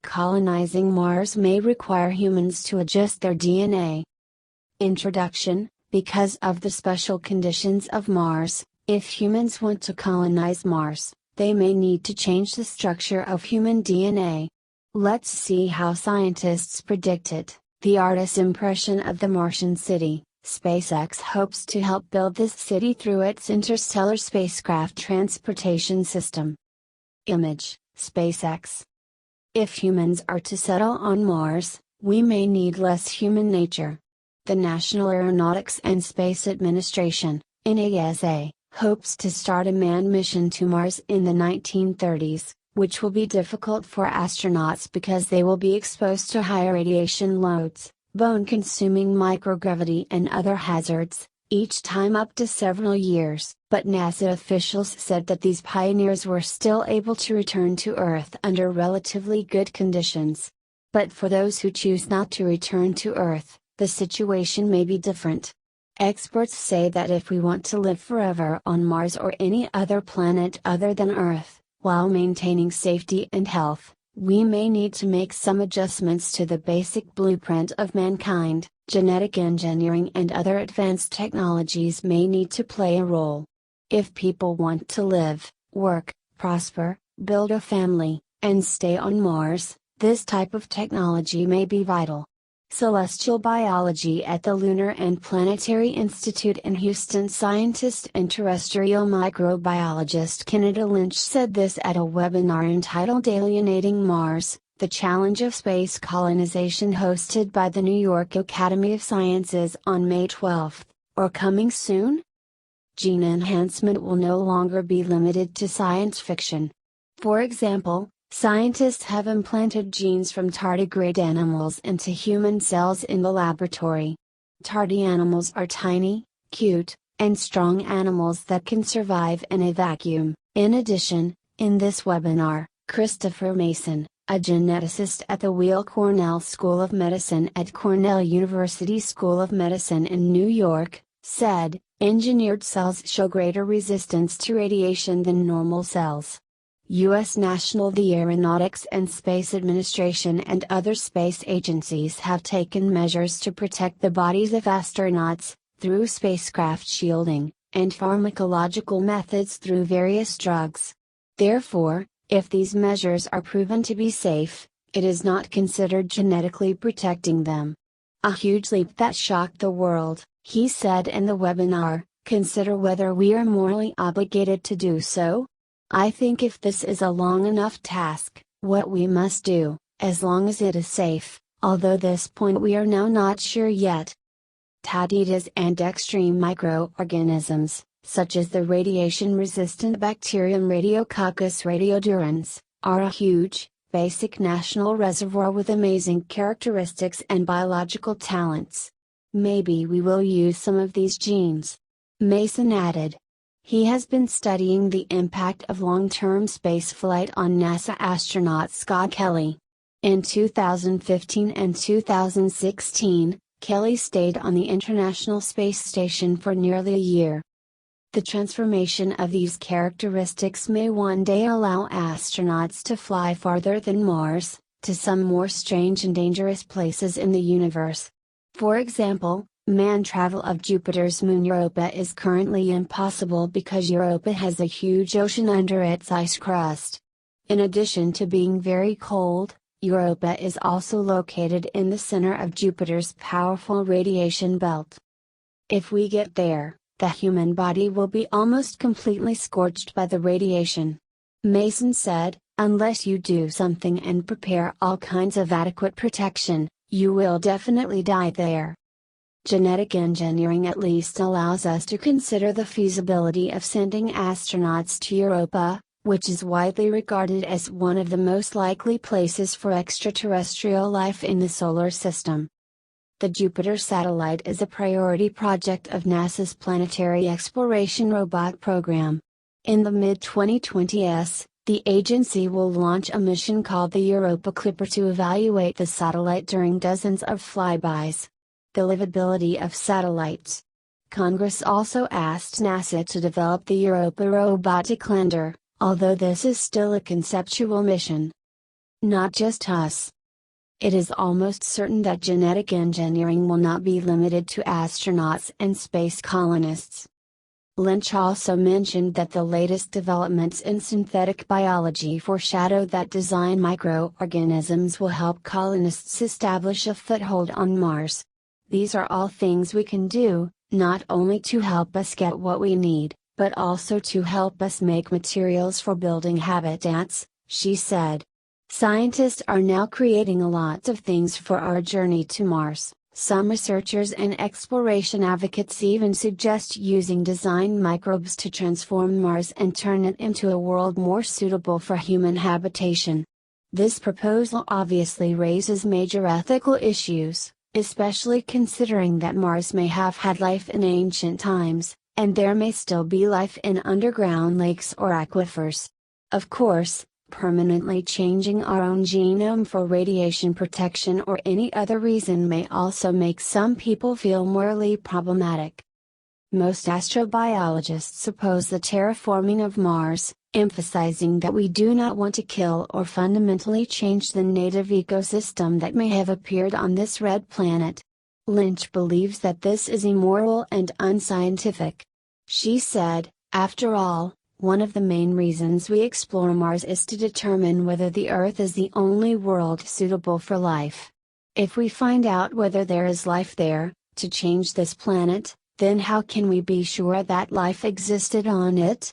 Colonizing Mars may require humans to adjust their DNA. Introduction. Because of the special conditions of Mars, if humans want to colonize Mars, they may need to change the structure of human DNA. Let's see how scientists predict it. The artist's impression of the Martian city. SpaceX hopes to help build this city through its interstellar spacecraft transportation system. Image, SpaceX. If humans are to settle on Mars, we may need less human nature. The National Aeronautics and Space Administration, NASA, hopes to start a manned mission to Mars in the 1930s, which will be difficult for astronauts because they will be exposed to high radiation loads, bone-consuming microgravity and other hazards, each time up to several years. But NASA officials said that these pioneers were still able to return to Earth under relatively good conditions. But for those who choose not to return to Earth, the situation may be different. Experts say that if we want to live forever on Mars or any other planet other than Earth, while maintaining safety and health, we may need to make some adjustments to the basic blueprint of mankind. Genetic engineering and other advanced technologies may need to play a role. If people want to live, work, prosper, build a family, and stay on Mars, this type of technology may be vital. Celestial biology at the Lunar and Planetary Institute in Houston. Scientist and terrestrial microbiologist Kennedy Lynch said this at a webinar entitled Alienating Mars, the Challenge of Space Colonization, hosted by the New York Academy of Sciences on May 12, or coming soon? Gene enhancement will no longer be limited to science fiction. For example, scientists have implanted genes from tardigrade animals into human cells in the laboratory. Tardy animals are tiny, cute, and strong animals that can survive in a vacuum. In addition, in this webinar, Christopher Mason, a geneticist at the Weill Cornell School of Medicine at Cornell University School of Medicine in New York, said, engineered cells show greater resistance to radiation than normal cells. U.S. The Aeronautics and Space Administration and other space agencies have taken measures to protect the bodies of astronauts, through spacecraft shielding, and pharmacological methods through various drugs. Therefore, if these measures are proven to be safe, it is not considered genetically protecting them. A huge leap that shocked the world, he said in the webinar. Consider whether we are morally obligated to do so. I think if this is a long enough task, what we must do, as long as it is safe, although this point we are now not sure yet. Taeditas and extreme microorganisms, such as the radiation-resistant bacterium Radiococcus radiodurans, are a huge, basic national reservoir with amazing characteristics and biological talents. Maybe we will use some of these genes. Mason added. He has been studying the impact of long-term spaceflight on NASA astronaut Scott Kelly. In 2015 and 2016, Kelly stayed on the International Space Station for nearly a year. The transformation of these characteristics may one day allow astronauts to fly farther than Mars, to some more strange and dangerous places in the universe. For example, manned travel of Jupiter's moon Europa is currently impossible because Europa has a huge ocean under its ice crust. In addition to being very cold, Europa is also located in the center of Jupiter's powerful radiation belt. If we get there, the human body will be almost completely scorched by the radiation. Mason said, unless you do something and prepare all kinds of adequate protection, you will definitely die there. Genetic engineering at least allows us to consider the feasibility of sending astronauts to Europa, which is widely regarded as one of the most likely places for extraterrestrial life in the solar system. The Jupiter satellite is a priority project of NASA's Planetary Exploration Robot program. In the mid-2020s, the agency will launch a mission called the Europa Clipper to evaluate the satellite during dozens of flybys. The livability of satellites. Congress also asked NASA to develop the Europa robotic lander, although this is still a conceptual mission. not just us. It is almost certain that genetic engineering will not be limited to astronauts and space colonists. Lynch also mentioned that the latest developments in synthetic biology foreshadow that design microorganisms will help colonists establish a foothold on Mars. These are all things we can do, not only to help us get what we need, but also to help us make materials for building habitats, she said. Scientists are now creating a lot of things for our journey to Mars. Some researchers and exploration advocates even suggest using designed microbes to transform Mars and turn it into a world more suitable for human habitation. This proposal obviously raises major ethical issues, especially considering that Mars may have had life in ancient times, and there may still be life in underground lakes or aquifers. Of course, permanently changing our own genome for radiation protection or any other reason may also make some people feel morally problematic. Most astrobiologists oppose the terraforming of Mars, emphasizing that we do not want to kill or fundamentally change the native ecosystem that may have appeared on this red planet. Lynch believes that this is immoral and unscientific. She said, "After all, one of the main reasons we explore Mars is to determine whether the Earth is the only world suitable for life. If we find out whether there is life there, to change this planet, then how can we be sure that life existed on it?